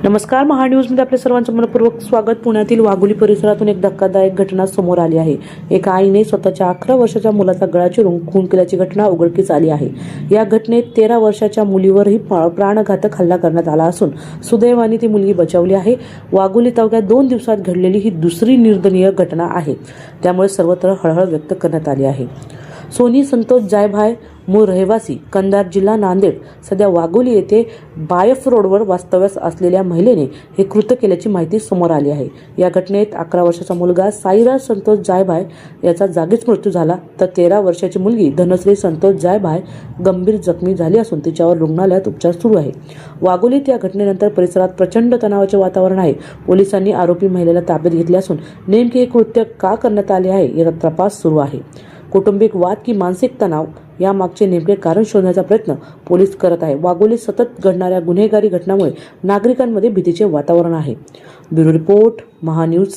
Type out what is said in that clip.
नमस्कार, महान्यूजमध्ये आपल्या सर्वांचं मनपूर्वक स्वागत. पुण्यातील वाघोली परिसरातून एक धक्कादायक घटना समोर आली आहे. एका आईने स्वतःच्या 11 वर्षाच्या मुलाचा गळा चिरून खून केल्याची घटना उघडकीस आली आहे. या घटनेत 13 वर्षाच्या मुलीवरही प्राणघातक हल्ला करण्यात आला असून सुदैवाने ती मुलगी बचावली आहे. वाघोली तालुक्यात 2 दिवसात घडलेली ही दुसरी निर्दयनीय घटना आहे. त्यामुळे सर्वत्र हळहळ व्यक्त करण्यात आली आहे. सोनी संतोष जायभाय, मूळ रहिवासी कंधार, जिल्हा नांदेड, सध्या वाघोली येथे बायफ रोडवर वास्तव्यास असलेल्या महिलेने हे कृत्य केल्याची माहिती समोर आली आहे. या घटनेत 11 वर्षाचा मुलगा साईराज संतोष जायभाय याचा जागीच मृत्यू झाला, तर 13 वर्षाची मुलगी धनश्री संतोष जायभाय गंभीर जखमी झाली असून तिच्यावर रुग्णालयात उपचार सुरू आहे. वाघोलीत या घटनेनंतर परिसरात प्रचंड तणावाचे वातावरण आहे. पोलिसांनी आरोपी महिलेला ताब्यात घेतले असून नेमके हे कृत्य का करण्यात आले आहे याचा तपास सुरू आहे. कौटुंबिक वाद की मानसिक तणाव यामागचे नेमके कारण शोधण्याचा प्रयत्न पोलीस करत आहे. वाघोलीत सतत घडणाऱ्या गुन्हेगारी घटनांमुळे नागरिकांमध्ये भीतीचे वातावरण आहे. Bureau report, Mahanews.